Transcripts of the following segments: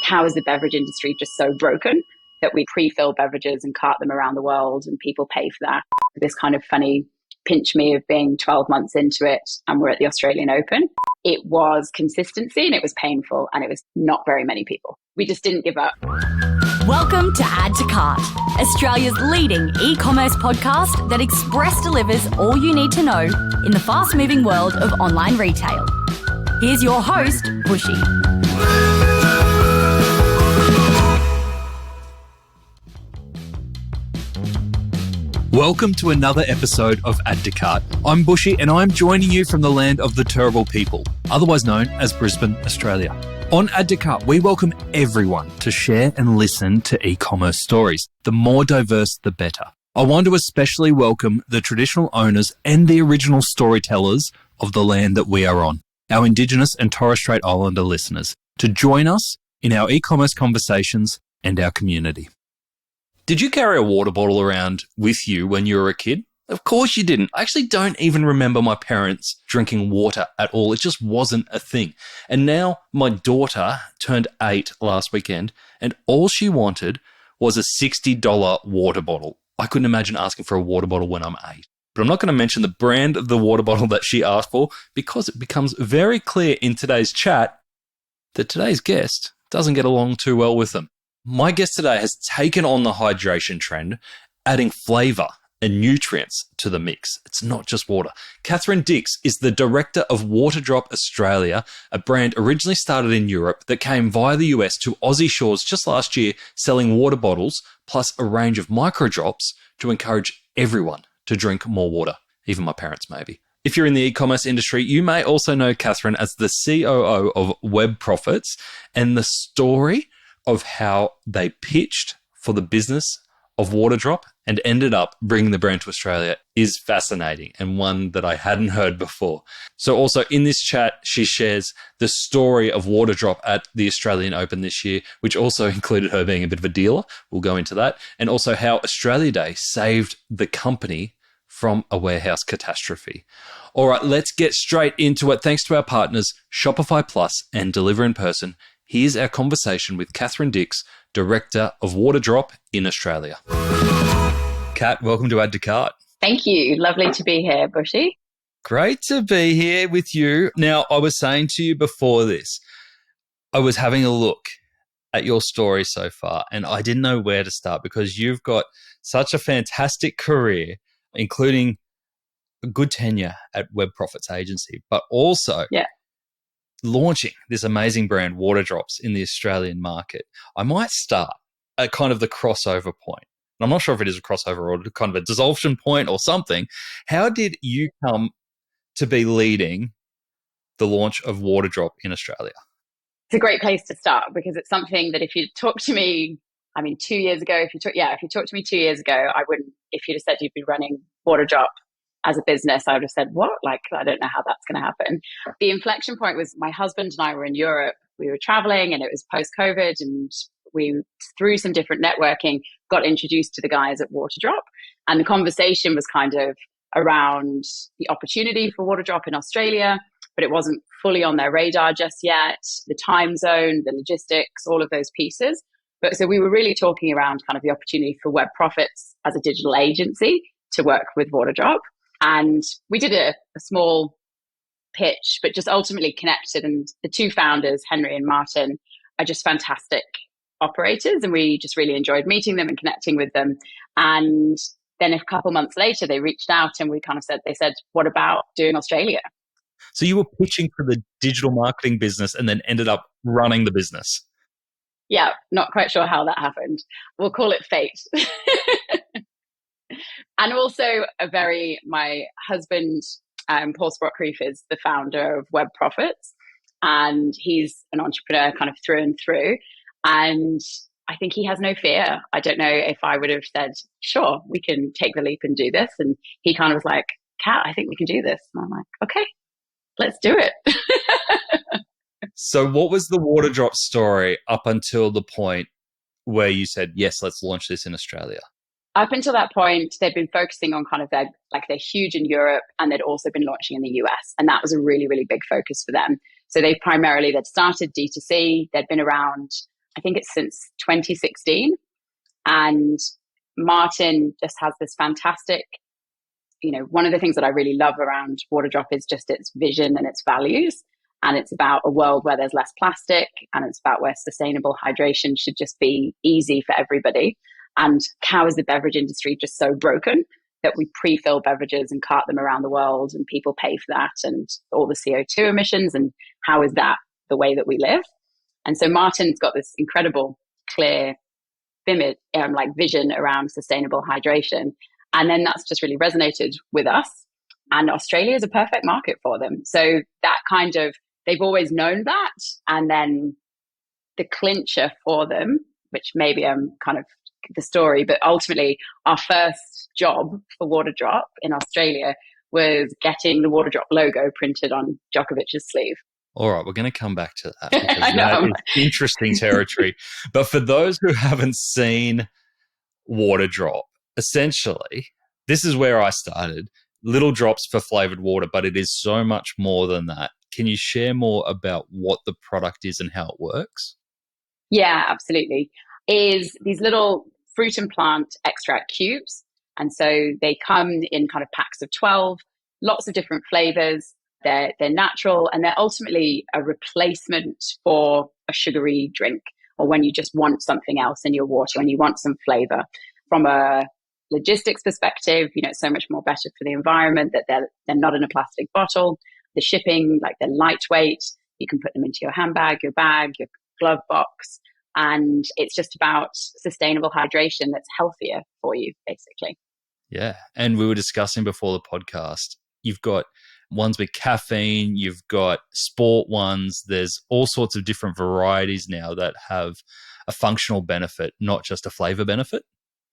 how is the beverage industry just so broken that we pre-fill beverages and cart them around the world and people pay for that? This kind of funny pinch me of being 12 months into it and we're at the Australian Open. It was consistency and it was painful and it was not very many people. We just didn't give up. Welcome to Add to Cart, Australia's leading e-commerce podcast that express delivers all you need to know in the fast-moving world of online retail. Here's your host, Bushy. Welcome to another episode of Add to Cart. I'm Bushy and I'm joining you from the land of the Turrbal people, otherwise known as Brisbane, Australia. On Add to Cart, we welcome everyone to share and listen to e-commerce stories. The more diverse, the better. I want to especially welcome the traditional owners and the original storytellers of the land that we are on, our Indigenous and Torres Strait Islander listeners, to join us in our e-commerce conversations and our community. Did you carry a water bottle around with you when you were a kid? Of course you didn't. I actually don't even remember my parents drinking water at all. It just wasn't a thing. And now my daughter turned 8 last weekend and all she wanted was a $60 water bottle. I couldn't imagine asking for a water bottle when I'm 8. But I'm not going to mention the brand of the water bottle that she asked for because it becomes very clear in today's chat that today's guest doesn't get along too well with them. My guest today has taken on the hydration trend, adding flavour and nutrients to the mix. It's not just water. Catherine Dix is the Director of Waterdrop Australia, a brand originally started in Europe that came via the US to Aussie shores just last year, selling water bottles plus a range of microdrops to encourage everyone to drink more water, even my parents maybe. If you're in the e-commerce industry, you may also know Catherine as the COO of Web Profits, and the story of how they pitched for the business of Waterdrop and ended up bringing the brand to Australia is fascinating and one that I hadn't heard before. So also in this chat, she shares the story of Waterdrop at the Australian Open this year, which also included her being a bit of a dealer. We'll go into that. And also how Australia Day saved the company from a warehouse catastrophe. All right, let's get straight into it. Thanks to our partners, Shopify Plus and Deliver in Person. Here's our conversation with Catherine Dix, Director of Waterdrop in Australia. Kat, welcome to Add to Cart. Thank you. Lovely to be here, Bushy. Great to be here with you. Now, I was saying to you before this, I was having a look at your story so far, and I didn't know where to start because you've got such a fantastic career, including a good tenure at Web Profits Agency, but also launching this amazing brand, Waterdrops, in the Australian market. I might start at kind of the crossover point. And I'm not sure if it is a crossover or kind of a dissolvation point or something. How did you come to be leading the launch of Waterdrop in Australia? It's a great place to start because it's something that if you talk to me, 2 years ago, if you talked to me 2 years ago, I wouldn't, if you'd have said you'd be running Waterdrop as a business, I would have said, what? I don't know how that's going to happen. The inflection point was my husband and I were in Europe. We were traveling and it was post-COVID, and we, through some different networking, got introduced to the guys at Waterdrop. And the conversation was kind of around the opportunity for Waterdrop in Australia, but it wasn't fully on their radar just yet. The time zone, the logistics, all of those pieces. But so we were really talking around kind of the opportunity for Web Profits as a digital agency to work with Waterdrop. And we did a small pitch, but just ultimately connected. And the two founders, Henry and Martin, are just fantastic operators. And we just really enjoyed meeting them and connecting with them. And then a couple months later, they reached out and they said, what about doing Australia? So you were pitching for the digital marketing business and then ended up running the business. Yeah, not quite sure how that happened. We'll call it fate. And also my husband, Paul Sprotcreef, is the founder of Web Profits, and he's an entrepreneur kind of through and through. And I think he has no fear. I don't know if I would have said, sure, we can take the leap and do this. And he kind of was like, Kat, I think we can do this. And I'm like, okay, let's do it. So what was the Waterdrop story up until the point where you said, yes, let's launch this in Australia? Up until that point, they'd been focusing on kind of they're huge in Europe, and they'd also been launching in the US. And that was a really, really big focus for them. So they'd started D2C. They'd been around I think it's since 2016. And Martin just has this fantastic, one of the things that I really love around Waterdrop is just its vision and its values. And it's about a world where there's less plastic, and it's about where sustainable hydration should just be easy for everybody. And how is the beverage industry just so broken that we pre-fill beverages and cart them around the world and people pay for that and all the CO2 emissions? And how is that the way that we live? And so Martin's got this incredible, clear vision around sustainable hydration. And then that's just really resonated with us. And Australia is a perfect market for them. So that kind of, they've always known that. And then the clincher for them, which maybe I'm kind of the story, but ultimately our first job for Waterdrop in Australia was getting the Waterdrop logo printed on Djokovic's sleeve. All right, we're going to come back to that because that is interesting territory. But for those who haven't seen Waterdrop, essentially, this is where I started. Little drops for flavoured water, but it is so much more than that. Can you share more about what the product is and how it works? Yeah, absolutely. Is these little fruit and plant extract cubes. And so they come in kind of packs of 12, lots of different flavours. They're natural, and they're ultimately a replacement for a sugary drink, or when you just want something else in your water, when you want some flavour. From a logistics perspective, it's so much more better for the environment that they're not in a plastic bottle. The shipping, they're lightweight. You can put them into your handbag, your bag, your glove box. And it's just about sustainable hydration that's healthier for you, basically. Yeah. And we were discussing before the podcast, you've got ones with caffeine, you've got sport ones. There's all sorts of different varieties now that have a functional benefit, not just a flavour benefit.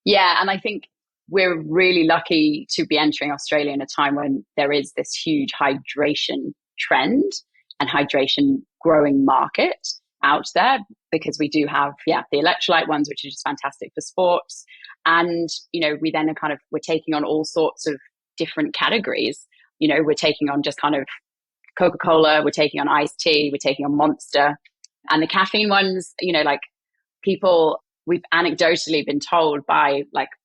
Yeah. And I think we're really lucky to be entering Australia in a time when there is this huge hydration trend and hydration growing market out there, because we do have, the electrolyte ones, which are just fantastic for sports. And, we then we're taking on all sorts of different categories. We're taking on just kind of Coca-Cola, we're taking on iced tea, we're taking on Monster. And the caffeine ones, people, we've anecdotally been told by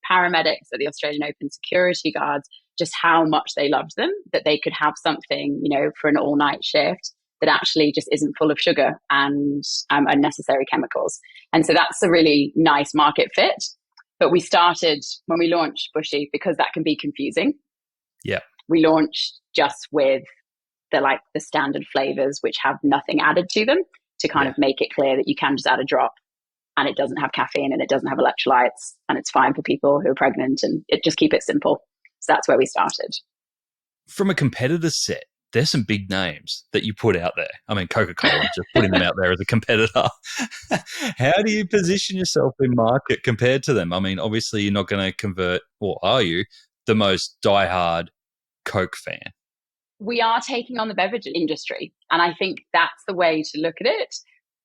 paramedics at the Australian Open, security guards, just how much they loved them, that they could have something, for an all-night shift that actually just isn't full of sugar and unnecessary chemicals. And so that's a really nice market fit. But we started, when we launched Bushy, because that can be confusing. Yeah. We launched just with the standard flavors, which have nothing added to them, to kind of make it clear that you can just add a drop and it doesn't have caffeine and it doesn't have electrolytes and it's fine for people who are pregnant, and just keep it simple. So that's where we started. From a competitor set, there's some big names that you put out there. I mean, Coca-Cola, just putting them out there as a competitor. How do you position yourself in market compared to them? I mean, obviously you're not going to convert, or are you, the most diehard Coke fan? We are taking on the beverage industry, and I think that's the way to look at it.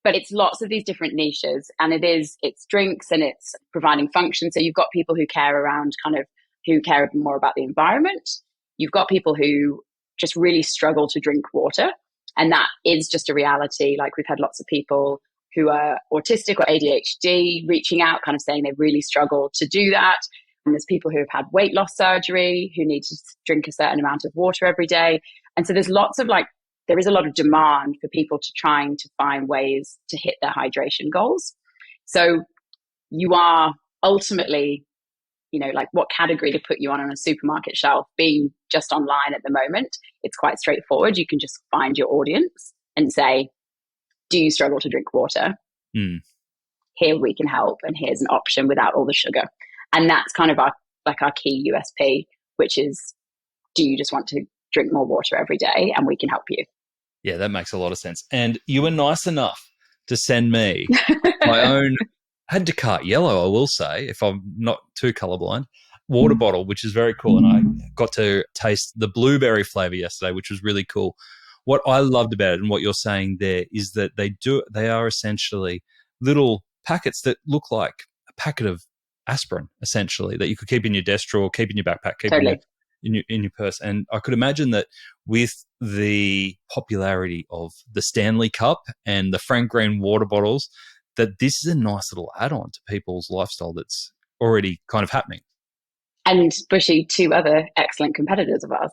But it's lots of these different niches, and it's drinks and it's providing function. So you've got people who care more about the environment. You've got people who just really struggle to drink water. And that is just a reality. We've had lots of people who are autistic or ADHD reaching out, kind of saying they really struggle to do that. And there's people who have had weight loss surgery who need to drink a certain amount of water every day. And so there's lots of there is a lot of demand for people to trying to find ways to hit their hydration goals. So you are ultimately, what category to put you on a supermarket shelf. Being just online at the moment, it's quite straightforward. You can just find your audience and say, do you struggle to drink water? Here we can help, and here's an option without all the sugar. And that's kind of our key USP, which is, do you just want to drink more water every day, and we can help you. Yeah, that makes a lot of sense. And you were nice enough to send me my own Add to Cart yellow, I will say, if I'm not too colorblind, water bottle, which is very cool. And I got to taste the blueberry flavor yesterday, which was really cool. What I loved about it, and what you're saying there, is that they are essentially little packets that look like a packet of aspirin, essentially, that you could keep in your desk drawer, keep in your backpack, keep in your purse. And I could imagine that with the popularity of the Stanley Cup and the Frank Green water bottles, that this is a nice little add-on to people's lifestyle that's already kind of happening. And Bushy, two other excellent competitors of ours.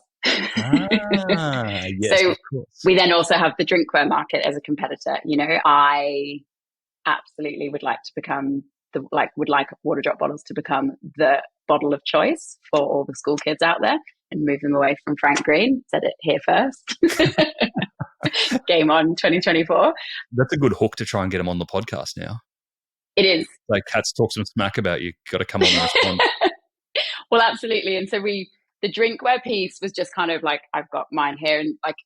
Yes, So of course. we then also have the drinkware market as a competitor. I absolutely would like to become would like Waterdrop bottles to become the bottle of choice for all the school kids out there and move them away from Frank Green. Said it here first. Game on 2024. That's a good hook to try and get them on the podcast now. It is. Like, Cats talk some smack about you. Got to come on and respond. Well, absolutely. And so the drinkware piece was just kind of like, I've got mine here. And like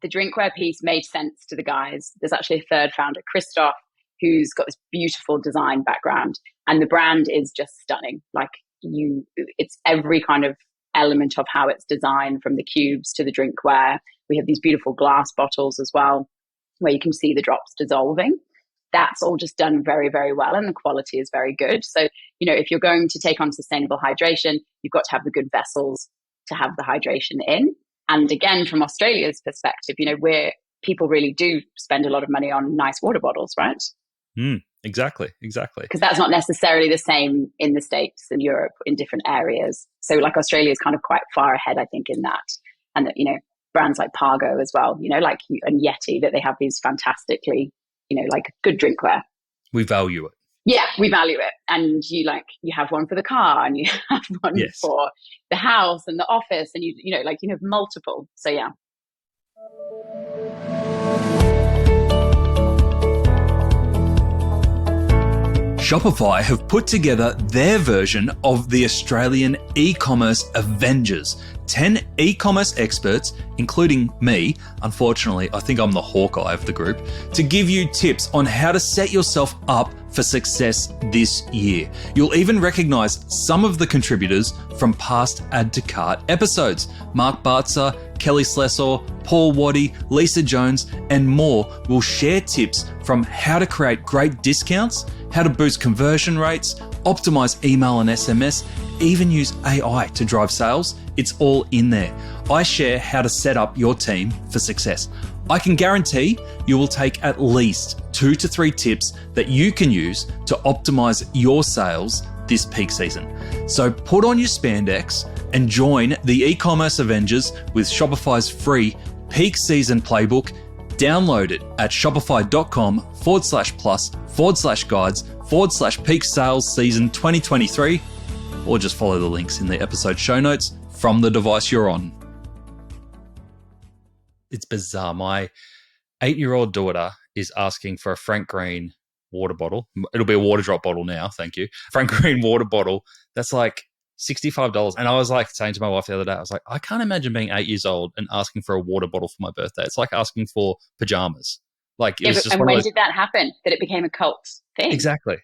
the drinkware piece made sense to the guys. There's actually a third founder, Christoph, who's got this beautiful design background. And the brand is just stunning. Like it's every kind of element of how it's designed, from the cubes to the drinkware. We have these beautiful glass bottles as well, where you can see the drops dissolving. That's all just done very, very well, and the quality is very good. So, if you're going to take on sustainable hydration, you've got to have the good vessels to have the hydration in. And again, from Australia's perspective, people really do spend a lot of money on nice water bottles, right? Exactly. Because that's not necessarily the same in the States and Europe in different areas. So like Australia is kind of quite far ahead, I think, in that. And that, brands like Pargo as well, and Yeti, that they have these fantastically, like good drinkware. We value it. Yeah, we value it. And you have one for the car, and you have one for the house and the office, and you have multiple. So yeah. Shopify have put together their version of the Australian e-commerce Avengers. 10 e-commerce experts, including me, unfortunately, I think I'm the Hawkeye of the group, to give you tips on how to set yourself up for success this year. You'll even recognise some of the contributors from past Add to Cart episodes. Mark Bartzer, Kelly Slessor, Paul Waddy, Lisa Jones, and more will share tips from how to create great discounts, how to boost conversion rates, optimize email and SMS, even use AI to drive sales. It's all in there. I share how to set up your team for success. I can guarantee you will take at least 2 to 3 tips that you can use to optimize your sales this peak season. So put on your spandex and join the e-commerce Avengers with Shopify's free peak season playbook. Download it at shopify.com/plus/guides/peak sales season 2023, or just follow the links in the episode show notes from the device you're on. It's bizarre. My 8-year-old daughter is asking for a Frank Green water bottle. It'll be a Waterdrop bottle now, thank you. Frank Green water bottle. That's like $65. And I was like saying to my wife the other day, I was like, I can't imagine being 8 years old and asking for a water bottle for my birthday. It's like asking for pajamas. Like, it was just and when did that happen? That it became a cult thing? Exactly.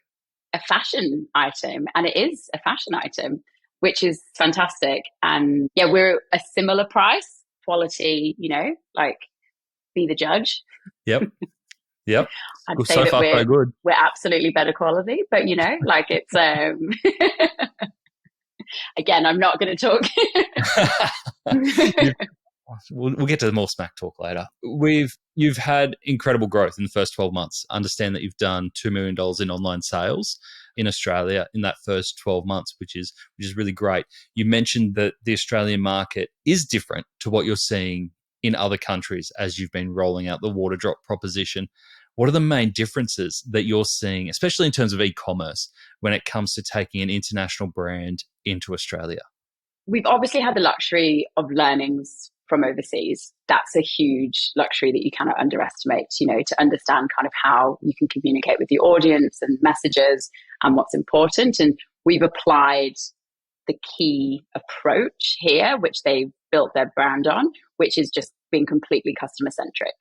A fashion item. And it is a fashion item, which is fantastic. And yeah, we're a similar price, quality, be the judge. Yep. I'd say so that far, so good. We're absolutely better quality, but it's again, I'm not going to talk. We'll get to more smack talk later. You've had incredible growth in the first 12 months. Understand that you've done $2 million in online sales in Australia in that first 12 months, which is really great. You mentioned that the Australian market is different to what you're seeing in other countries as you've been rolling out the Waterdrop proposition. What are the main differences that you're seeing, especially in terms of e-commerce, when it comes to taking an international brand into Australia? We've obviously had the luxury of learnings from overseas. That's a huge luxury that you cannot underestimate, to understand kind of how you can communicate with the audience and messages and what's important. And we've applied the key approach here, which they've built their brand on, which is just being completely customer centric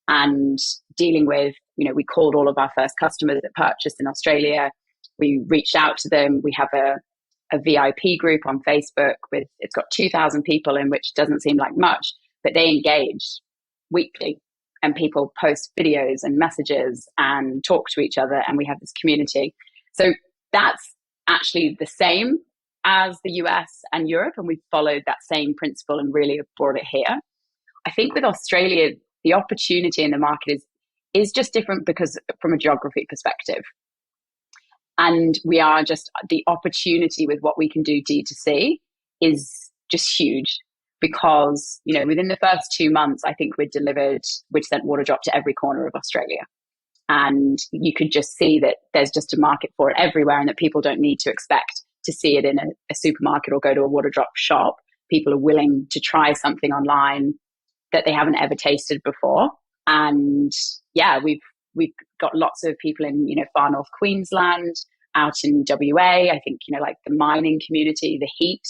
and dealing with, we called all of our first customers that purchased in Australia. We reached out to them. We have a VIP group on Facebook it's got 2,000 people in, which doesn't seem like much, but they engage weekly and people post videos and messages and talk to each other. And we have this community. So that's actually the same as the US and Europe. And we've followed that same principle and really have brought it here. I think with Australia, the opportunity in the market is just different because from a geography perspective. And we are just, the opportunity with what we can do D2C is just huge because, you know, within the first 2 months, I think we'd sent Waterdrop to every corner of Australia. And you could just see that there's just a market for it everywhere and that people don't need to expect to see it in a supermarket or go to a Waterdrop shop. People are willing to try something online that they haven't ever tasted before. And yeah, we've got lots of people in, you know, far north Queensland, out in WA, I think, you know, like the mining community, the heat.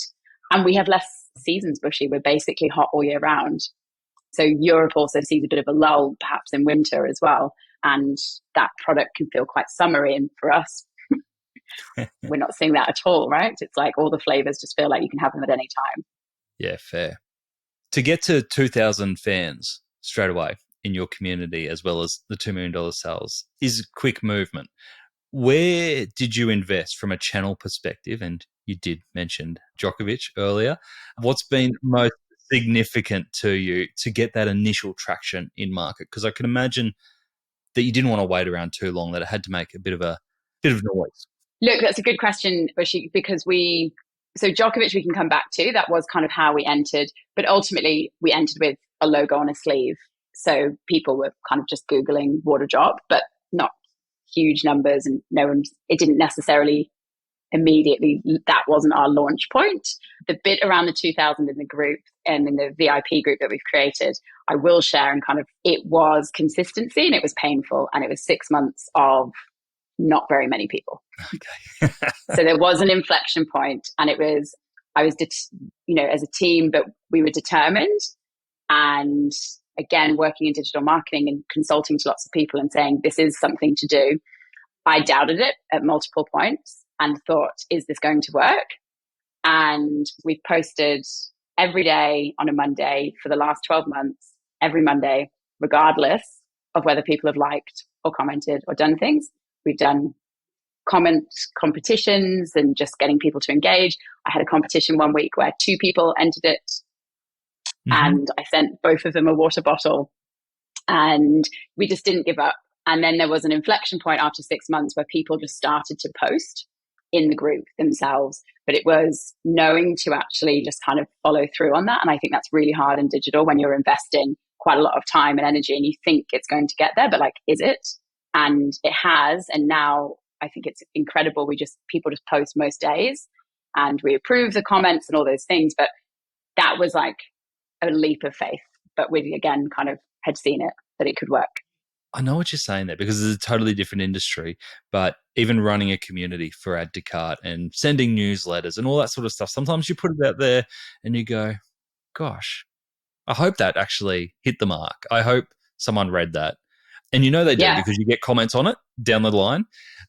And we have less seasons, Bushy. We're basically hot all year round. So Europe also sees a bit of a lull, perhaps in winter as well. And that product can feel quite summery. And for us, we're not seeing that at all, right? It's like all the flavors just feel like you can have them at any time. Yeah, fair. To get to 2,000 fans straight away in your community, as well as the $2 million sales, is quick movement. Where did you invest from a channel perspective? And you did mention Djokovic earlier. What's been most significant to you to get that initial traction in market? Because I can imagine that you didn't want to wait around too long, that it had to make a bit of noise. Look, that's a good question, Bushy, because so Djokovic we can come back to. That was kind of how we entered, but ultimately we entered with a logo on a sleeve. So people were kind of just Googling Waterdrop, but not huge numbers, and it didn't necessarily immediately, that wasn't our launch point. The bit around the 2000 in the group and in the VIP group that we've created, I will share, and kind of, it was consistency and it was painful, and it was 6 months of not very many people. Okay. So there was an inflection point, and I was, you know, as a team, but we were determined. And again, working in digital marketing and consulting to lots of people and saying, this is something to do. I doubted it at multiple points and thought, is this going to work? And we've posted every day on a Monday for the last 12 months, every Monday, regardless of whether people have liked or commented or done things. We've done comment competitions and just getting people to engage. I had a competition one week where 2 people entered it. And I sent both of them a water bottle, and we just didn't give up. And then there was an inflection point after 6 months where people just started to post in the group themselves. But it was knowing to actually just kind of follow through on that. And I think that's really hard in digital when you're investing quite a lot of time and energy and you think it's going to get there, but like, is it? And it has. And now I think it's incredible. People just post most days and we approve the comments and all those things. But that was like a leap of faith, but we again kind of had seen it, that it could work. I know what you're saying there, because it's a totally different industry, but even running a community for Add to Cart and sending newsletters and all that sort of stuff, sometimes you put it out there and you go, gosh, I hope that actually hit the mark. I hope someone read that. And you know they do, because you get comments on it down the line.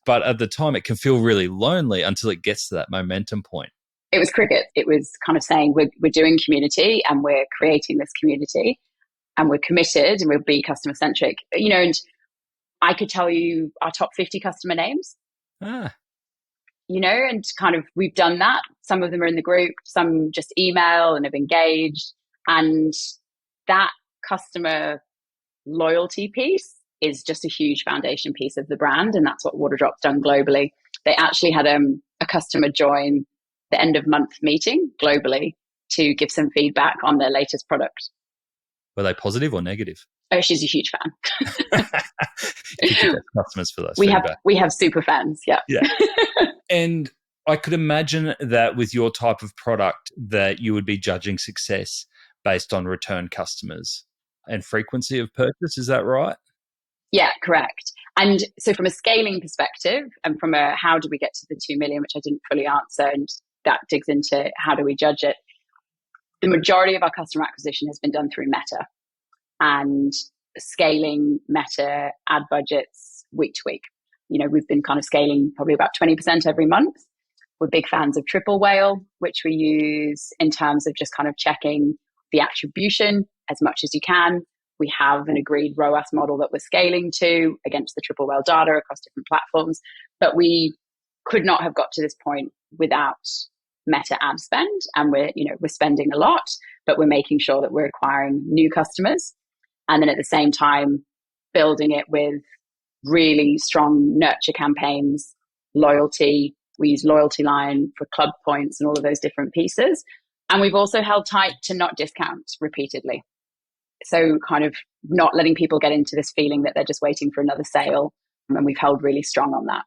But at the time, it can feel really lonely until it gets to that momentum point. It was cricket. It was kind of saying we're doing community and we're creating this community and we're committed and we'll be customer centric. You know, and I could tell you our top 50 customer names. You know, and kind of we've done that. Some of them are in the group, some just email and have engaged. And that customer loyalty piece is just a huge foundation piece of the brand. And that's what Waterdrop's done globally. They actually had a customer join the end of month meeting globally to give some feedback on their latest product. Were they positive or negative? Oh, she's a huge fan. Customers for those. We have super fans. Yeah. And I could imagine that with your type of product that you would be judging success based on return customers and frequency of purchase. Is that right? Yeah, correct. And so from a scaling perspective and from a how do we get to the 2 million, which I didn't fully answer, and that digs into how do we judge it. The majority of our customer acquisition has been done through Meta and scaling Meta ad budgets week to week. You know, we've been kind of scaling probably about 20% every month. We're big fans of Triple Whale, which we use in terms of just kind of checking the attribution as much as you can. We have an agreed ROAS model that we're scaling to against the Triple Whale data across different platforms. But we could not have got to this point without Meta ad spend. And we're spending a lot, but we're making sure that we're acquiring new customers. And then at the same time, building it with really strong nurture campaigns, loyalty. We use loyalty line for club points and all of those different pieces. And we've also held tight to not discount repeatedly. So kind of not letting people get into this feeling that they're just waiting for another sale. And we've held really strong on that.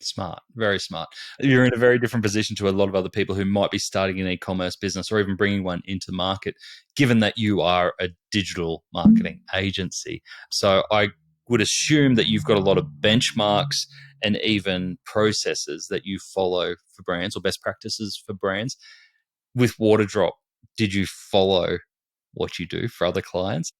Smart, very smart. You're in a very different position to a lot of other people who might be starting an e-commerce business or even bringing one into market, given that you are a digital marketing agency. So I would assume that you've got a lot of benchmarks and even processes that you follow for brands or best practices for brands. With Waterdrop, did you follow what you do for other clients?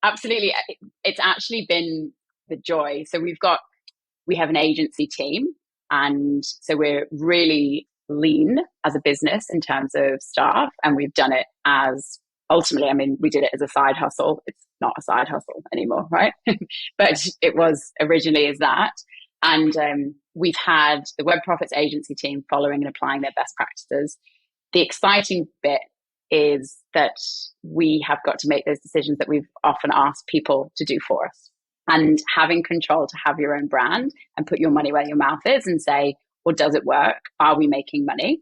Absolutely. It's actually been the joy. So we have an agency team, and so we're really lean as a business in terms of staff, and we've done it as ultimately, I mean, we did it as a side hustle. It's not a side hustle anymore, right? But it was originally as that. And we've had the Web Profits agency team following and applying their best practices. The exciting bit is that we have got to make those decisions that we've often asked people to do for us. And having control to have your own brand and put your money where your mouth is and say, well, does it work? Are we making money?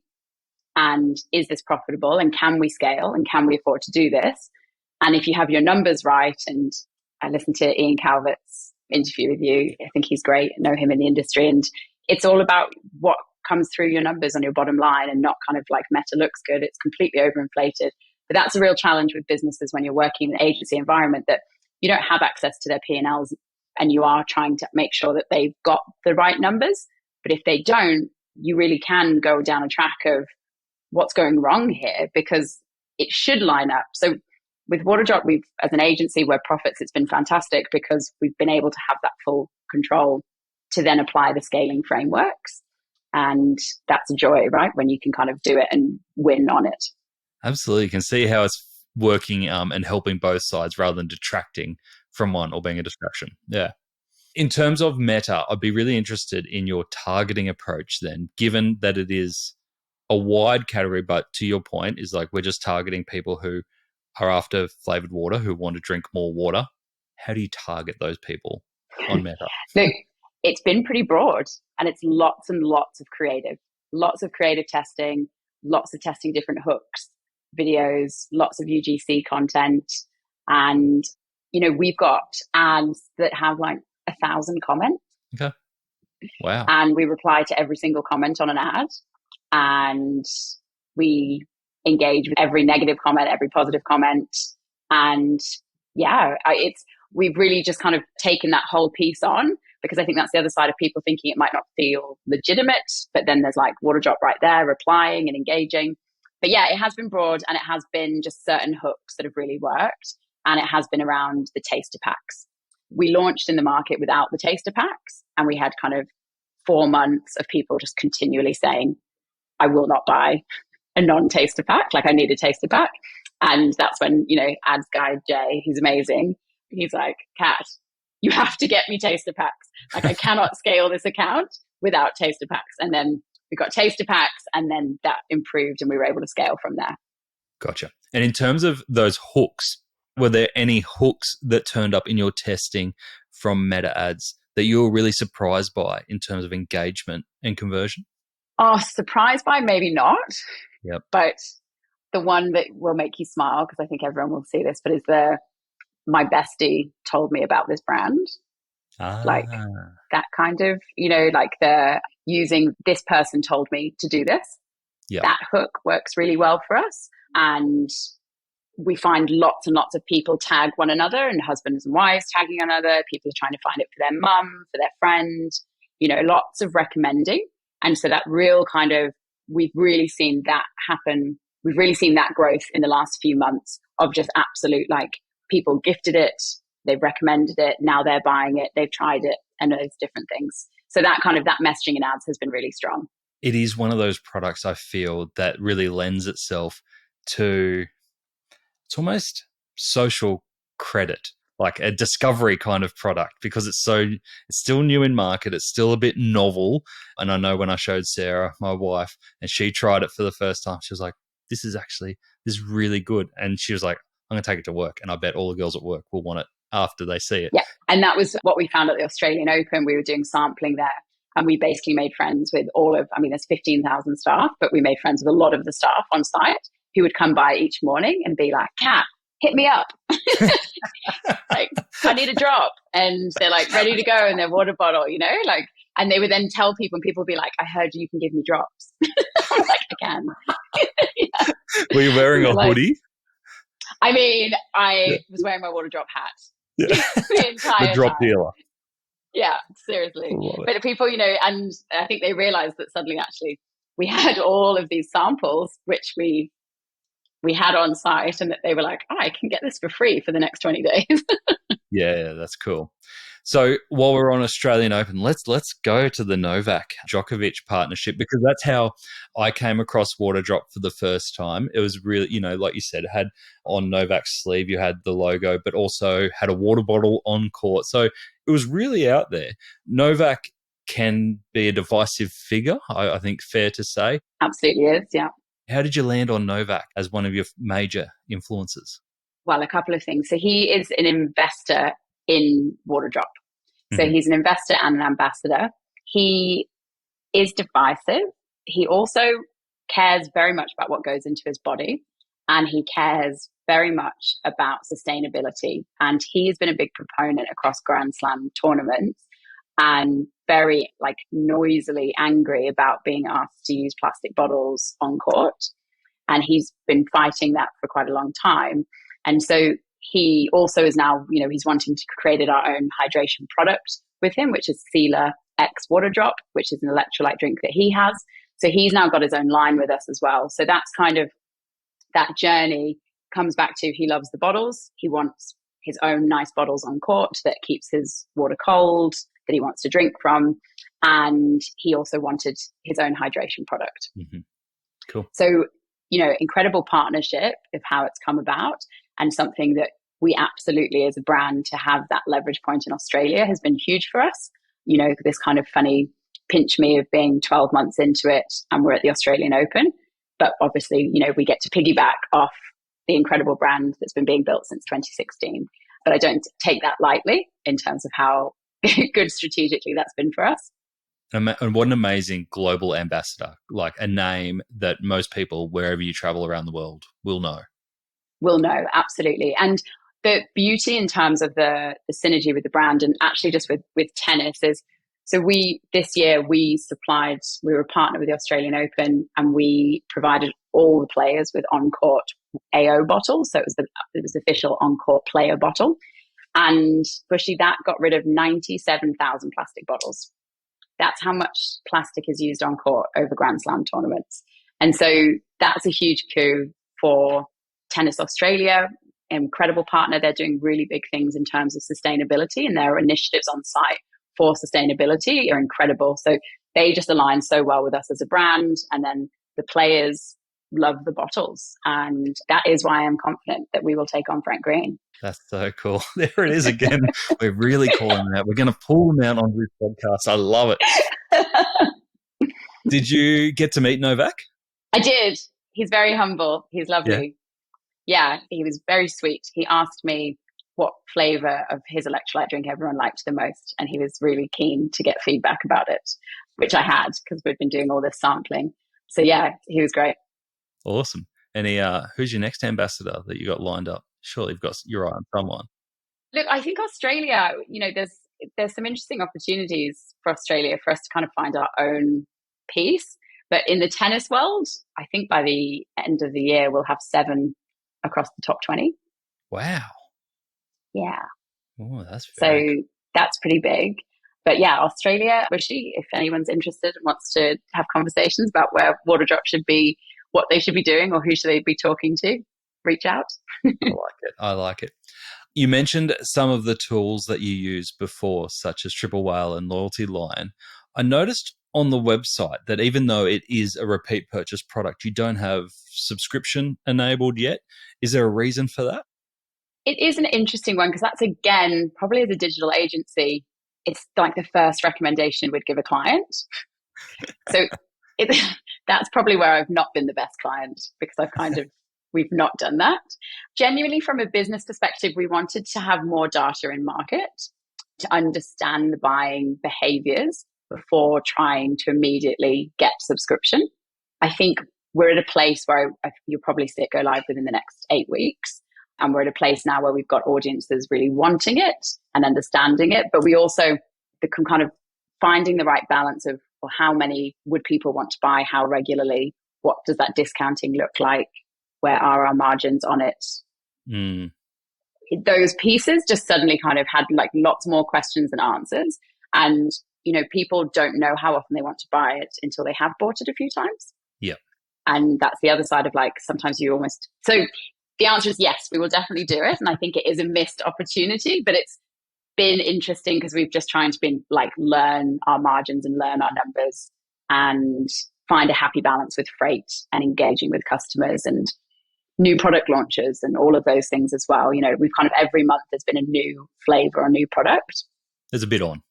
And is this profitable? And can we scale? And can we afford to do this? And if you have your numbers right, and I listened to Ian Calvert's interview with you, I think he's great, I know him in the industry, and it's all about what comes through your numbers on your bottom line and not kind of like Meta looks good. It's completely overinflated. But that's a real challenge with businesses when you're working in an agency environment, that you don't have access to their P&Ls and you are trying to make sure that they've got the right numbers. But if they don't, you really can go down a track of what's going wrong here, because it should line up. So with Waterdrop, we've, as an agency, Web Profits, it's been fantastic because we've been able to have that full control to then apply the scaling frameworks. And that's a joy, right? When you can kind of do it and win on it. Absolutely. You can see how it's working and helping both sides rather than detracting from one or being a distraction. Yeah. In terms of Meta, I'd be really interested in your targeting approach then, given that it is a wide category, but to your point is like we're just targeting people who are after flavored water, who want to drink more water. How do you target those people on Meta? Look, it's been pretty broad, and it's lots and lots of creative testing, lots of testing different hooks, videos, lots of UGC content. And, you know, we've got ads that have like 1,000 comments. Okay. Wow. And we reply to every single comment on an ad. And we engage with every negative comment, every positive comment. And yeah, we've really just kind of taken that whole piece on, because I think that's the other side of people thinking it might not feel legitimate, but then there's like Waterdrop right there replying and engaging. But yeah, it has been broad, and it has been just certain hooks that have really worked. And it has been around the taster packs. We launched in the market without the taster packs, and we had kind of 4 months of people just continually saying, I will not buy a non-taster pack. Like, I need a taster pack. And that's when, you know, ads guy Jay, he's amazing. He's like, Kat, you have to get me taster packs. Like, I cannot scale this account without taster packs. And then we got taster packs, and then that improved and we were able to scale from there. Gotcha. And in terms of those hooks, were there any hooks that turned up in your testing from Meta ads that you were really surprised by in terms of engagement and conversion? Oh, surprised by maybe not. Yep. But the one that will make you smile, because I think everyone will see this, but is my bestie told me about this brand. Like that kind of, you know, like the using this person told me to do this. Yep. That hook works really well for us. And we find lots and lots of people tag one another, and husbands and wives tagging one another. People are trying to find it for their mum, for their friend, you know, lots of recommending. And so that real kind of, we've really seen that happen. We've really seen that growth in the last few months of just absolute, like, people gifted it, they've recommended it, now they're buying it, they've tried it, and those different things. So that kind of, that messaging in ads has been really strong. It is one of those products I feel that really lends itself to, it's almost social credit, like a discovery kind of product, because it's still new in market. It's still a bit novel. And I know when I showed Sarah, my wife, and she tried it for the first time, she was like, this is really good. And she was like, I'm going to take it to work. And I bet all the girls at work will want it after they see it. Yeah. And that was what we found at the Australian Open. We were doing sampling there and we basically made friends with there's 15,000 staff, but we made friends with a lot of the staff on site who would come by each morning and be like, Kat, hit me up. Like, I need a drop. And they're like ready to go in their water bottle, like, and they would then tell people and people would be like, I heard you can give me drops. I was like, I can. Yeah. Were you wearing a hoodie? I mean, I was wearing my Waterdrop hat. Yeah. The entire the drop time. dealer. Yeah, seriously. But people, and I think they realized that suddenly actually we had all of these samples, which we had on site, and that they were like, oh, I can get this for free for the next 20 days. Yeah, that's cool. So while we're on Australian Open, let's go to the Novak Djokovic partnership, because that's how I came across Waterdrop for the first time. It was really, like you said, it had on Novak's sleeve, you had the logo, but also had a water bottle on court. So it was really out there. Novak can be a divisive figure, I think fair to say. Absolutely is, yeah. How did you land on Novak as one of your major influences? Well, a couple of things. So he is an investor in Waterdrop. So he's an investor and an ambassador. He is divisive. He also cares very much about what goes into his body, and he cares very much about sustainability. And he's been a big proponent across Grand Slam tournaments and very noisily angry about being asked to use plastic bottles on court. And he's been fighting that for quite a long time. And so he also is now, he's wanting to create our own hydration product with him, which is Sealer X Waterdrop, which is an electrolyte drink that he has. So he's now got his own line with us as well. So that's kind of that journey comes back to he loves the bottles. He wants his own nice bottles on court that keeps his water cold, that he wants to drink from. And he also wanted his own hydration product. Mm-hmm. Cool. So, incredible partnership of how it's come about, and something that we absolutely as a brand to have that leverage point in Australia has been huge for us. This kind of funny pinch me of being 12 months into it and we're at the Australian Open. But obviously, we get to piggyback off the incredible brand that's been being built since 2016. But I don't take that lightly in terms of how good strategically that's been for us. And what an amazing global ambassador, like a name that most people, wherever you travel around the world, will know. Will know, absolutely. And the beauty in terms of the synergy with the brand, and actually just with tennis, is so this year we were a partner with the Australian Open, and we provided all the players with on-court AO bottles. So it was official on-court player bottle. And Bushy, that got rid of 97,000 plastic bottles. That's how much plastic is used on court over Grand Slam tournaments. And so that's a huge coup for Tennis Australia, incredible partner. They're doing really big things in terms of sustainability, and their initiatives on site for sustainability are incredible. So they just align so well with us as a brand. And then the players love the bottles. And that is why I'm confident that we will take on Frank Green. That's so cool. There it is again. We're really calling them out. We're going to pull them out on this podcast. I love it. Did you get to meet Novak? I did. He's very humble. He's lovely. Yeah, he was very sweet. He asked me what flavour of his electrolyte drink everyone liked the most. And he was really keen to get feedback about it, which I had because we'd been doing all this sampling. So yeah, he was great. Awesome. And who's your next ambassador that you got lined up? Surely you've got your eye on someone. Look, I think Australia, there's some interesting opportunities for Australia for us to kind of find our own piece. But in the tennis world, I think by the end of the year, we'll have 7 across the top 20. Wow. Yeah. Oh, that's so that's pretty big. But yeah, Australia, Bushy, if anyone's interested and wants to have conversations about where Waterdrop should be, what they should be doing, or who should they be talking to, reach out. I like it. You mentioned some of the tools that you used before, such as Triple Whale and Loyalty Line. I noticed on the website that even though it is a repeat purchase product, you don't have subscription enabled yet. Is there a reason for that? It is an interesting one because that's, again, probably as a digital agency, it's like the first recommendation we'd give a client. So that's probably where I've not been the best client, because I've kind of we've not done that. Genuinely, from a business perspective, we wanted to have more data in market to understand the buying behaviors before trying to immediately get subscription. I think we're at a place where you'll probably see it go live within the next 8 weeks. And we're at a place now where we've got audiences really wanting it and understanding it. But we also become kind of finding the right balance of, well, how many would people want to buy, how regularly, what does that discounting look like, where are our margins on it? Those pieces just suddenly kind of had like lots more questions than answers. And, people don't know how often they want to buy it until they have bought it a few times. Yeah. And that's the other side of like, sometimes so the answer is yes, we will definitely do it. And I think it is a missed opportunity, but it's been interesting because we've just trying to learn our margins and learn our numbers and find a happy balance with freight and engaging with customers and new product launches and all of those things as well. We've kind of every month there's been a new flavor or new product. There's a bit on.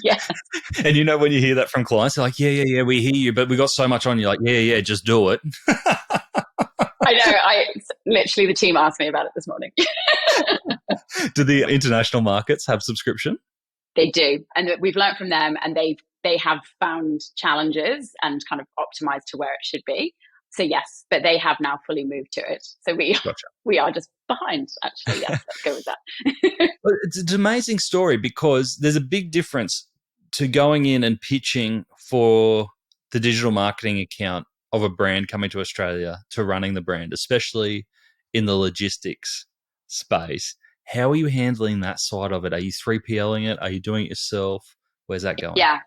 Yeah. And when you hear that from clients, they're like, yeah, we hear you, but we got so much on. You're like, yeah, just do it. I know. Literally the team asked me about it this morning. Do the international markets have subscription? They do. And we've learned from them, and they have found challenges and kind of optimized to where it should be. So yes, but they have now fully moved to it. So we are just behind, actually. Yes, let's go with that. It's an amazing story because there's a big difference to going in and pitching for the digital marketing account of a brand coming to Australia to running the brand, especially in the logistics space. How are you handling that side of it? Are you 3PLing it? Are you doing it yourself? Where's that going? Yeah.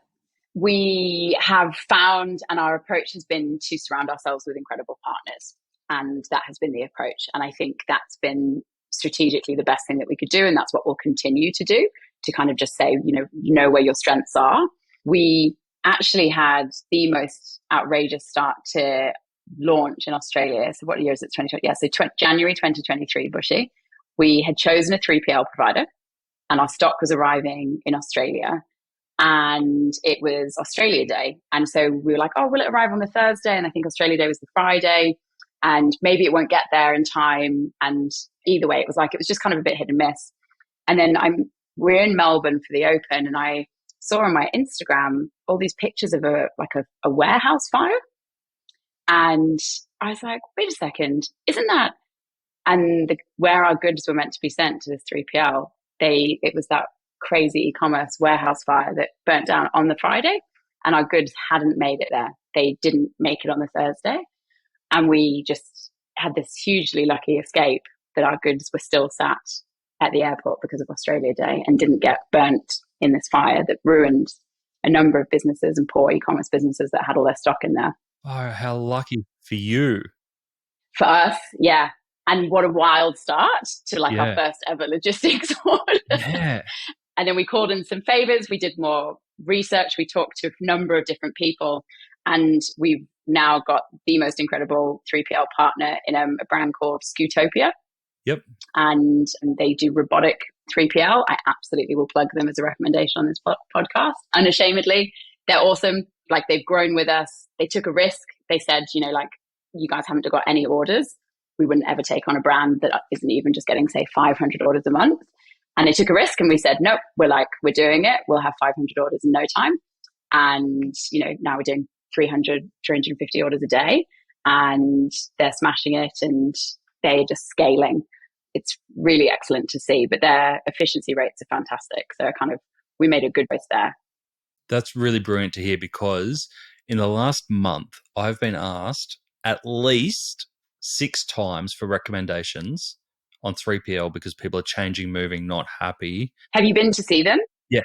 We have found, and our approach has been to surround ourselves with incredible partners. And that has been the approach. And I think that's been strategically the best thing that we could do. And that's what we'll continue to do, to kind of just say, where your strengths are. We actually had the most outrageous start to launch in Australia. So what year is it? 2020? Yeah, so January 2023, Bushy. We had chosen a 3PL provider and our stock was arriving in Australia. And it was Australia Day. And so we were like, oh, will it arrive on the Thursday? And I think Australia Day was the Friday. And maybe it won't get there in time. And either way, it was just kind of a bit hit and miss. And then we're in Melbourne for the Open, and I saw on my Instagram all these pictures of a warehouse fire. And I was like, wait a second, isn't that? And where our goods were meant to be sent to this 3PL, it was that crazy e-commerce warehouse fire that burnt down on the Friday, and our goods hadn't made it there. They didn't make it on the Thursday. And we just had this hugely lucky escape that our goods were still sat at the airport because of Australia Day and didn't get burnt in this fire that ruined a number of businesses and poor e-commerce businesses that had all their stock in there. Oh, how lucky for you. For us, yeah. And what a wild start to our first ever logistics order. Yeah. And then we called in some favors. We did more research. We talked to a number of different people, and we've now got the most incredible 3PL partner in a brand called Scootopia. Yep. And they do robotic 3PL. I absolutely will plug them as a recommendation on this podcast. Unashamedly, they're awesome. They've grown with us. They took a risk. They said, you guys haven't got any orders. We wouldn't ever take on a brand that isn't even just getting, say, 500 orders a month. And they took a risk, and we said, nope, we're doing it. We'll have 500 orders in no time. And, now we're doing 300, 350 orders a day, and they're smashing it, and they're just scaling. It's really excellent to see, but their efficiency rates are fantastic. So we made a good choice there. That's really brilliant to hear, because in the last month, I've been asked at least 6 times for recommendations on 3PL because people are changing, moving, not happy. Have you been to see them? Yes.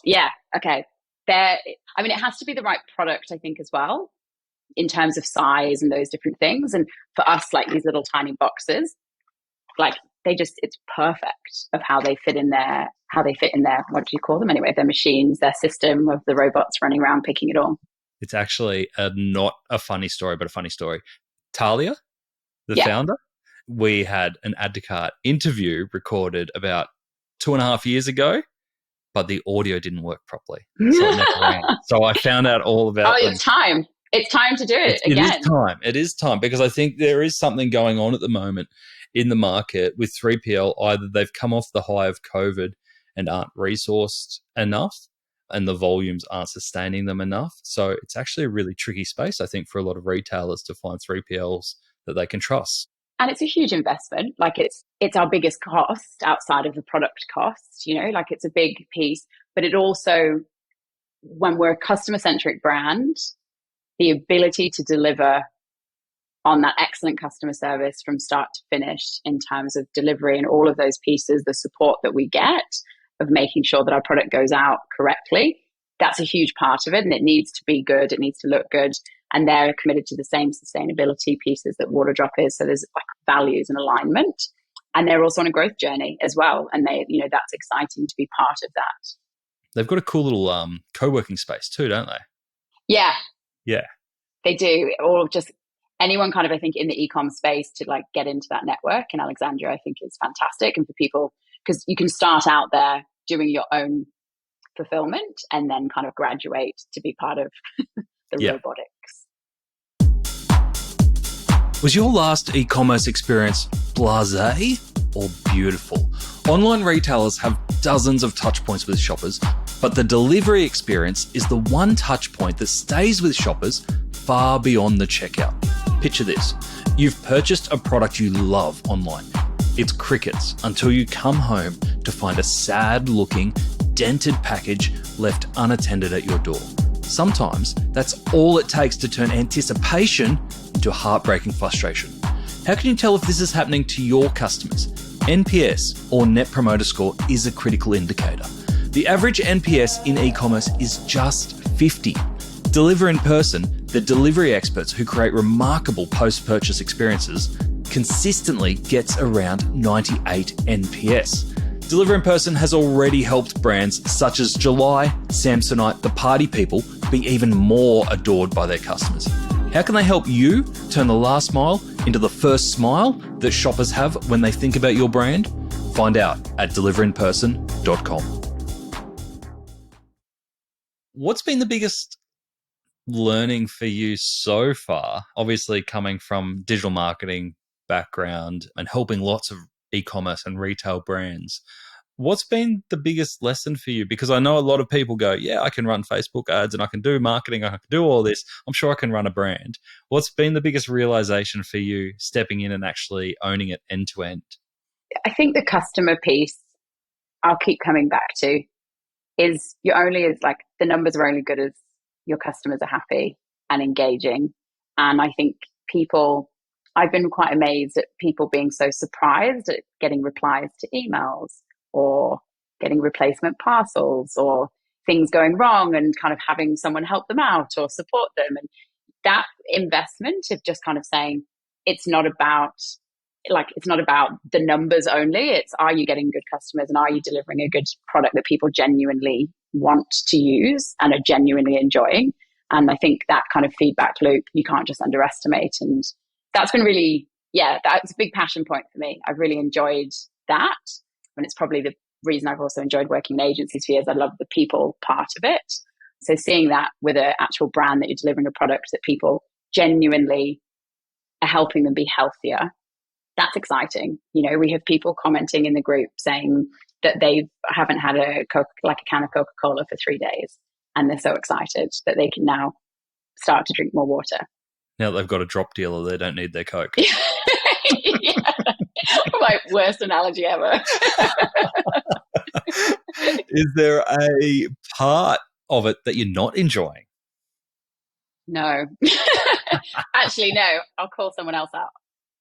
Yeah. Okay. It has to be the right product, I think, as well, in terms of size and those different things. And for us, these little tiny boxes, it's perfect of how they fit in there, what do you call them anyway? Their machines, their system of the robots running around picking it all. It's actually not a funny story, but a funny story. Talia, the founder, we had an Add to Cart interview recorded about 2.5 years ago, but the audio didn't work properly. So it never ran. So I found out all about it's time. It's time to do it It is again. time. It is time, because I think there is something going on at the moment in the market with 3PL. Either they've come off the high of COVID and aren't resourced enough, and the volumes aren't sustaining them enough. So it's actually a really tricky space, I think, for a lot of retailers to find 3PLs that they can trust. And it's a huge investment. Like it's our biggest cost outside of the product cost, like it's a big piece. But it also, when we're a customer-centric brand, the ability to deliver on that excellent customer service from start to finish in terms of delivery and all of those pieces, the support that we get of making sure that our product goes out correctly, that's a huge part of it. And it needs to be good. It needs to look good. And they're committed to the same sustainability pieces that Waterdrop is. So there's like values and alignment. And they're also on a growth journey as well. And that's exciting to be part of that. They've got a cool little co-working space too, don't they? Yeah. Yeah. They do. Or just anyone kind of, I think, in the e-com space to like get into that network in Alexandria, I think is fantastic. And for people, because you can start out there doing your own fulfillment and then kind of graduate to be part of the robotics. Was your last e-commerce experience blasé or beautiful? Online retailers have dozens of touch points with shoppers, but the delivery experience is the one touch point that stays with shoppers far beyond the checkout. Picture this. You've purchased a product you love online. It's crickets until you come home to find a sad-looking, dented package left unattended at your door. Sometimes that's all it takes to turn anticipation into heartbreaking frustration. How can you tell if this is happening to your customers? NPS, or Net Promoter Score, is a critical indicator. The average NPS in e-commerce is just 50. Deliver in Person, the delivery experts who create remarkable post-purchase experiences, consistently gets around 98 NPS. Deliver in Person has already helped brands such as July, Samsonite, The Party People be even more adored by their customers. How can they help you turn the last mile into the first smile that shoppers have when they think about your brand? Find out at deliverinperson.com. What's been the biggest learning for you so far? Obviously, coming from digital marketing background and helping lots of e-commerce and retail brands. What's been the biggest lesson for you? Because I know a lot of people go, yeah, I can run Facebook ads and I can do marketing, I can do all this. I'm sure I can run a brand. What's been the biggest realization for you stepping in and actually owning it end to end? I think the customer piece, I'll keep coming back to, is the numbers are only good as your customers are happy and engaging. And I think I've been quite amazed at people being so surprised at getting replies to emails or getting replacement parcels or things going wrong and kind of having someone help them out or support them. And that investment of just kind of saying, it's not about the numbers only. It's, are you getting good customers and are you delivering a good product that people genuinely want to use and are genuinely enjoying? And I think that kind of feedback loop, you can't just underestimate. And that's been really, that's a big passion point for me. I've really enjoyed that. And it's probably the reason I've also enjoyed working in agencies for years. I love the people part of it. So seeing that with an actual brand that you're delivering a product that people genuinely are helping them be healthier, that's exciting. We have people commenting in the group saying that they haven't had a can of Coca-Cola for 3 days. And they're so excited that they can now start to drink more water. Now that they've got a drop dealer, they don't need their Coke. My worst analogy ever. Is there a part of it that you're not enjoying? No. Actually, no. I'll call someone else out.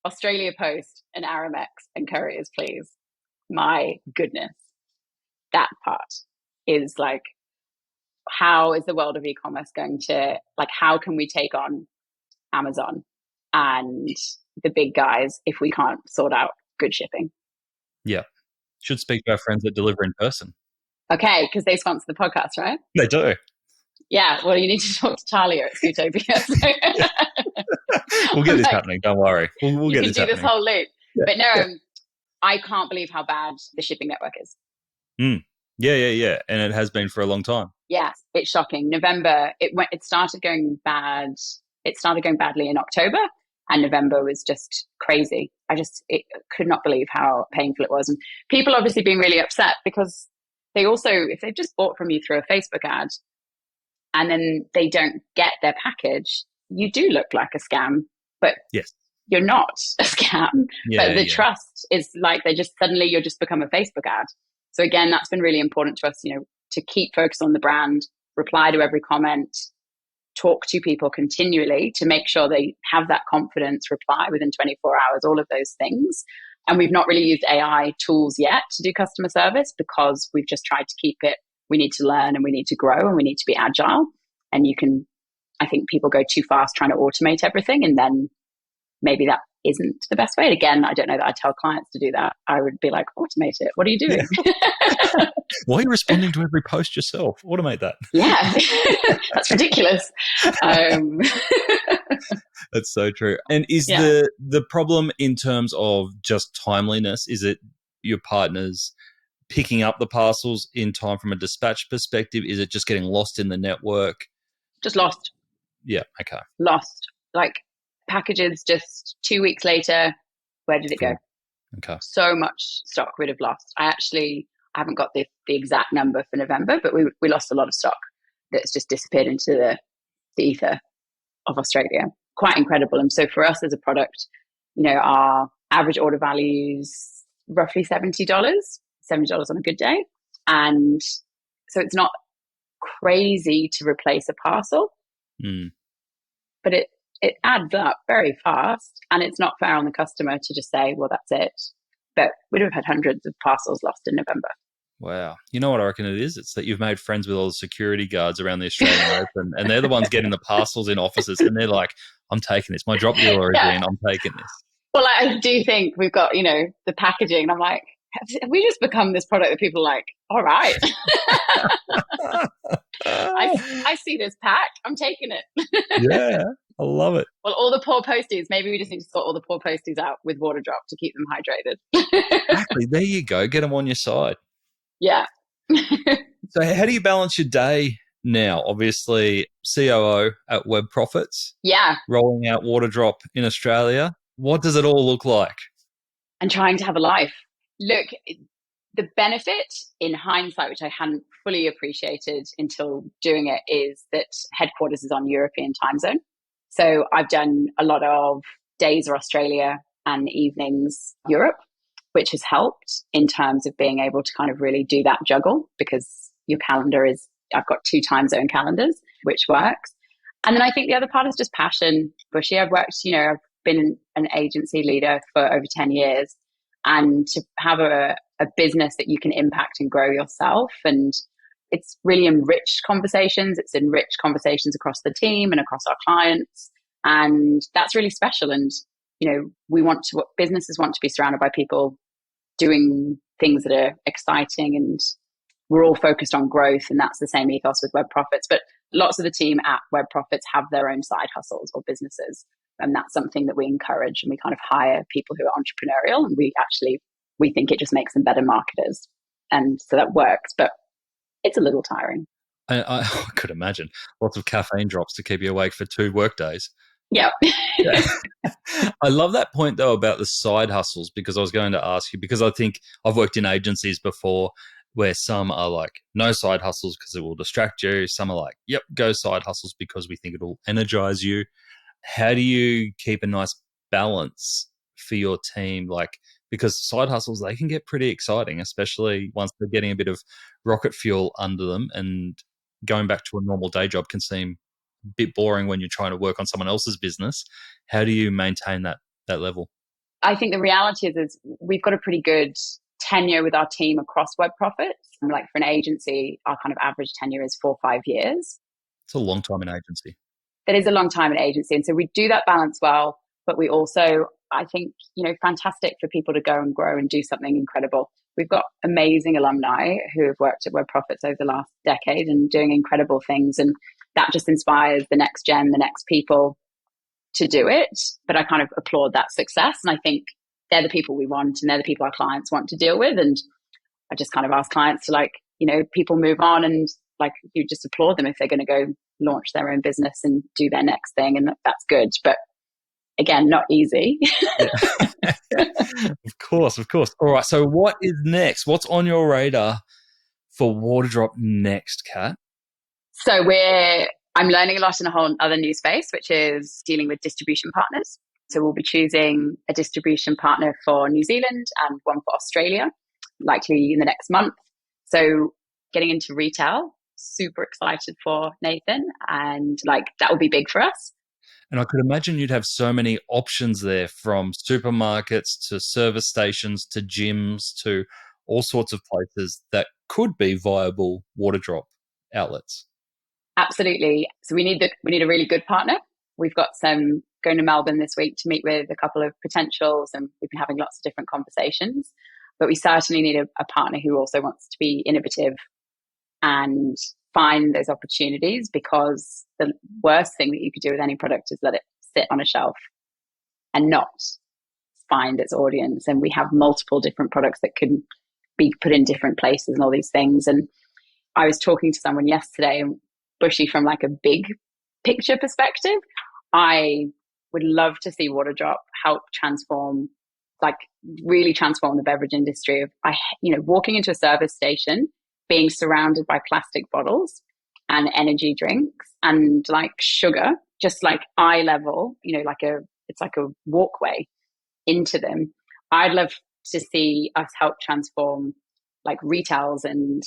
Australia Post and Aramex and couriers, please. My goodness. That part is like, how is the world of e-commerce going to, how can we take on Amazon and the big guys if we can't sort out good shipping? Yeah. Should speak to our friends that Deliver in Person. Okay, because they sponsor the podcast, right? They do. Yeah, well, you need to talk to Talia at Scootopia. We'll get this happening. Don't worry. We'll get this happening. You can do this whole loop. Yeah. But no, I can't believe how bad the shipping network is. Yeah. And it has been for a long time. Yes, it's shocking. November, it started going bad. It started going badly in October, and November was just crazy. It could not believe how painful it was. And people obviously being really upset because they also, if they've just bought from you through a Facebook ad and then they don't get their package, you do look like a scam, but yes, you're not a scam. But the trust is like you're just become a Facebook ad. So again, that's been really important to us, to keep focused on the brand, reply to every comment, talk to people continually to make sure they have that confidence, reply within 24 hours, all of those things. And we've not really used AI tools yet to do customer service because we've just tried to keep it. We need to learn and we need to grow and we need to be agile. And I think people go too fast trying to automate everything, and then maybe that isn't the best way. And again, I don't know that I tell clients to do that. I would be like, automate it. What are you doing? Yeah. Why are you responding to every post yourself? Automate that. Yeah, that's ridiculous. That's so true. And is the problem in terms of just timeliness, is it your partners picking up the parcels in time from a dispatch perspective? Is it just getting lost in the network? Just lost. Yeah, okay. Lost. Like packages just 2 weeks later, where did it go? Okay. So much stock we'd have lost. I haven't got the exact number for November, but we lost a lot of stock that's just disappeared into the ether of Australia. Quite incredible. And so for us as a product, our average order value is roughly $70 on a good day. And so it's not crazy to replace a parcel, but it adds up very fast, and it's not fair on the customer to just say, well, that's it. But we'd have had hundreds of parcels lost in November. Wow. You know what I reckon it is? It's that you've made friends with all the security guards around the Australian Open, and they're the ones getting the parcels in offices, and they're like, I'm taking this. My drop dealer is in, I'm taking this. Well, I do think we've got, the packaging, and I'm like, have we just become this product that people are like, all right. I see this pack. I'm taking it. Yeah, I love it. Well, all the poor posties, maybe we just need to sort all the poor posties out with Waterdrop to keep them hydrated. Exactly. There you go. Get them on your side. Yeah. So how do you balance your day now? Obviously, COO at Web Profits. Yeah. Rolling out Waterdrop in Australia. What does it all look like? And trying to have a life. Look, the benefit in hindsight, which I hadn't fully appreciated until doing it, is that headquarters is on European time zone. So I've done a lot of days are Australia and evenings Europe, which has helped in terms of being able to kind of really do that juggle, because your calendar I've got 2 time zone calendars, which works. And then I think the other part is just passion. Bushy, I've been an agency leader for over 10 years. And to have a business that you can impact and grow yourself, and it's really enriched conversations. It's enriched conversations across the team and across our clients, and that's really special. And businesses want to be surrounded by people doing things that are exciting, and we're all focused on growth, and that's the same ethos with Web Profits. But lots of the team at Web Profits have their own side hustles or businesses. And that's something that we encourage, and we kind of hire people who are entrepreneurial, and we think it just makes them better marketers. And so that works, but it's a little tiring. I could imagine. Lots of caffeine drops to keep you awake for 2 work days. Yeah. I love that point, though, about the side hustles, because I was going to ask you, because I think I've worked in agencies before where some are like, no side hustles because it will distract you. Some are like, yep, go side hustles because we think it will energize you. How do you keep a nice balance for your team? Like, because side hustles, they can get pretty exciting, especially once they're getting a bit of rocket fuel under them, and going back to a normal day job can seem a bit boring when you're trying to work on someone else's business. How do you maintain that level? I think the reality is we've got a pretty good tenure with our team across Web Profits. Like for an agency, our kind of average tenure is 4 or 5 years. It's a long time in agency. That is a long time in agency. And so we do that balance well, but we also, I think, fantastic for people to go and grow and do something incredible. We've got amazing alumni who have worked at Web Profits over the last decade and doing incredible things. And that just inspires the next gen, the next people to do it. But I kind of applaud that success. And I think they're the people we want, and they're the people our clients want to deal with. And I just kind of ask clients to people move on, and like, you just applaud them if they're going to go launch their own business and do their next thing, and that's good. But again, not easy. Of course. All right. So what is next? What's on your radar for Waterdrop next, Kat? So I'm learning a lot in a whole other new space, which is dealing with distribution partners. So we'll be choosing a distribution partner for New Zealand and one for Australia, likely in the next month. So getting into retail, super excited for Nathan, and like that will be big for us. And I could imagine you'd have so many options there, from supermarkets to service stations to gyms to all sorts of places that could be viable Waterdrop outlets. Absolutely. So we need a really good partner. We've got some going to Melbourne this week to meet with a couple of potentials, and we've been having lots of different conversations. But we certainly need a partner who also wants to be innovative and find those opportunities, because the worst thing that you could do with any product is let it sit on a shelf and not find its audience. And we have multiple different products that can be put in different places and all these things. And I was talking to someone yesterday, Bushy, from like a big picture perspective, I would love to see Waterdrop help really transform the beverage industry. Walking into a service station, being surrounded by plastic bottles and energy drinks and like sugar, just like eye level, it's like a walkway into them. I'd love to see us help transform like retails and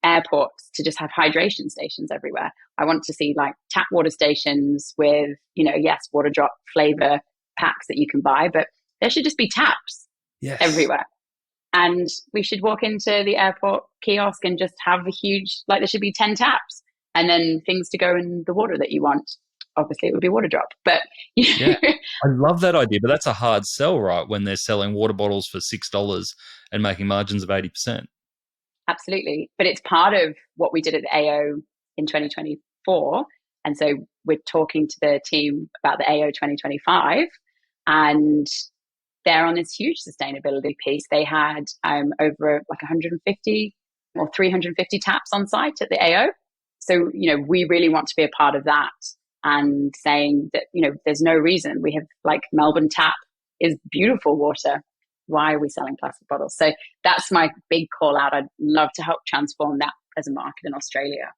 airports to just have hydration stations everywhere. I want to see like tap water stations with, Waterdrop flavour packs that you can buy, but there should just be taps everywhere. And we should walk into the airport kiosk and just have there should be 10 taps, and then things to go in the water that you want. Obviously, it would be Waterdrop. But yeah, I love that idea, but that's a hard sell, right? When they're selling water bottles for $6 and making margins of 80%. Absolutely. But it's part of what we did at the AO in 2024. And so we're talking to the team about the AO 2025, and they're on this huge sustainability piece. They had over like 150 or 350 taps on site at the AO. So, we really want to be a part of that, and saying that, there's no reason. We have like Melbourne Tap is beautiful water. Why are we selling plastic bottles? So that's my big call out. I'd love to help transform that as a market in Australia.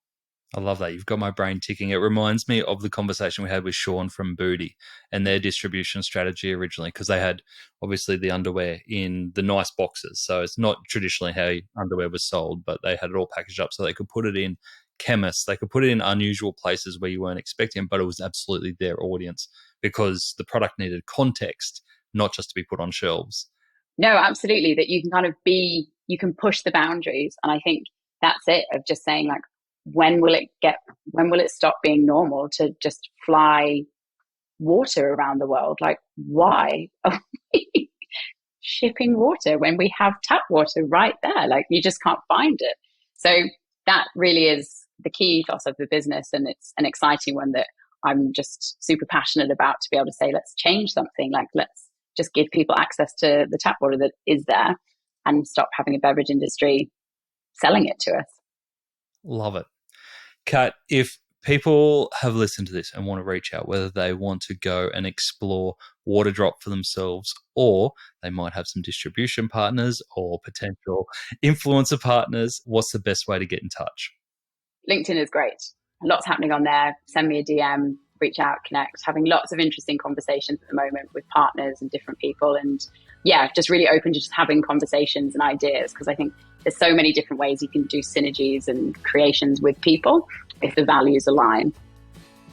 I love that. You've got my brain ticking. It reminds me of the conversation we had with Sean from Booty and their distribution strategy originally, because they had obviously the underwear in the nice boxes. So it's not traditionally how underwear was sold, but they had it all packaged up so they could put it in chemists. They could put it in unusual places where you weren't expecting, but it was absolutely their audience, because the product needed context, not just to be put on shelves. No, absolutely. That you can kind of you can push the boundaries. And I think that's it, of just saying like, when will it stop being normal to just fly water around the world? Like, why are we shipping water when we have tap water right there? Like, you just can't find it. So that really is the key ethos of the business. And it's an exciting one that I'm just super passionate about, to be able to say, let's change something. Like, let's just give people access to the tap water that is there, and stop having a beverage industry selling it to us. Love it. Kat, if people have listened to this and want to reach out, whether they want to go and explore Waterdrop for themselves, or they might have some distribution partners or potential influencer partners, what's the best way to get in touch? LinkedIn is great. Lots happening on there. Send me a DM, reach out, connect. Having lots of interesting conversations at the moment with partners and different people. And just really open to just having conversations and ideas, because I think there's so many different ways you can do synergies and creations with people if the values align.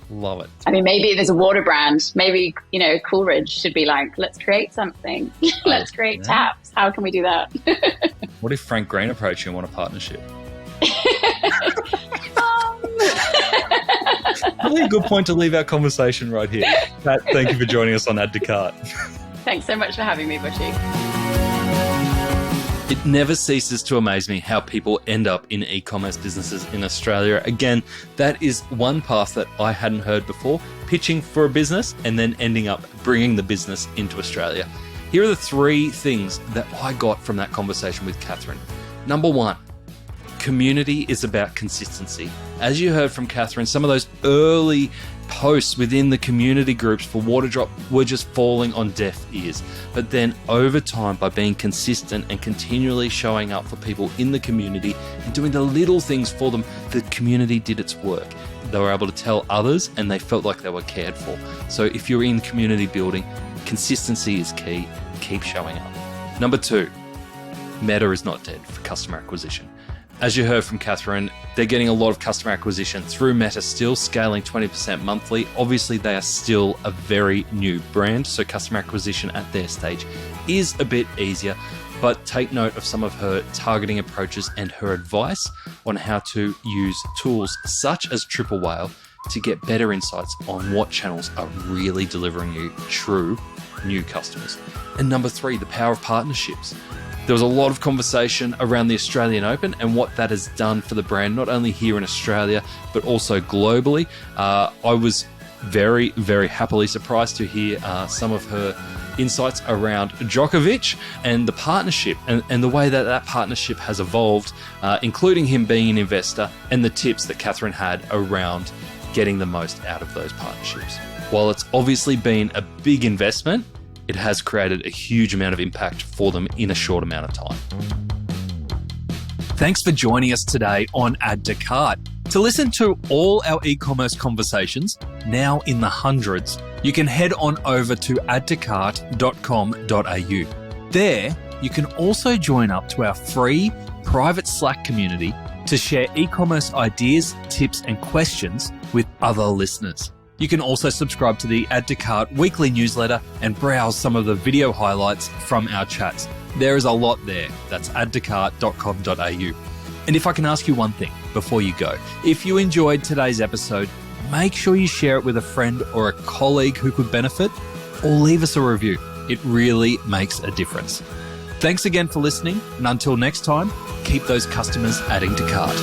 Love it. I mean, maybe there's a water brand. Maybe, Coolridge should be like, let's create something. Let's create taps. How can we do that? What if Frank Green approached you and want a partnership? Really a good point to leave our conversation right here. Pat, thank you for joining us on Add to Cart. Thanks so much for having me, Bushy. It never ceases to amaze me how people end up in e-commerce businesses in Australia. Again, that is one path that I hadn't heard before, pitching for a business and then ending up bringing the business into Australia. Here are the 3 things that I got from that conversation with Catherine. Number 1, Community is about consistency. As you heard from Catherine, some of those early posts within the community groups for Waterdrop were just falling on deaf ears. But then over time, by being consistent and continually showing up for people in the community and doing the little things for them, the community did its work. They were able to tell others and they felt like they were cared for. So if you're in community building, consistency is key. Keep showing up. Number 2, Meta is not dead for customer acquisition. As you heard from Catherine, they're getting a lot of customer acquisition through Meta, still scaling 20% monthly. Obviously, they are still a very new brand, so customer acquisition at their stage is a bit easier. But take note of some of her targeting approaches and her advice on how to use tools such as Triple Whale to get better insights on what channels are really delivering you true new customers. And number 3, the power of partnerships. There was a lot of conversation around the Australian Open and what that has done for the brand, not only here in Australia, but also globally. I was very, very happily surprised to hear some of her insights around Djokovic and the partnership and the way that that partnership has evolved, including him being an investor and the tips that Catherine had around getting the most out of those partnerships. While it's obviously been a big investment, it has created a huge amount of impact for them in a short amount of time. Thanks for joining us today on Add to Cart. To listen to all our e-commerce conversations, now in the hundreds, you can head on over to addtocart.com.au. There, you can also join up to our free private Slack community to share e-commerce ideas, tips, and questions with other listeners. You can also subscribe to the Add to Cart weekly newsletter and browse some of the video highlights from our chats. There is a lot there. That's addtocart.com.au. And if I can ask you one thing before you go, if you enjoyed today's episode, make sure you share it with a friend or a colleague who could benefit, or leave us a review. It really makes a difference. Thanks again for listening, and until next time, keep those customers adding to cart.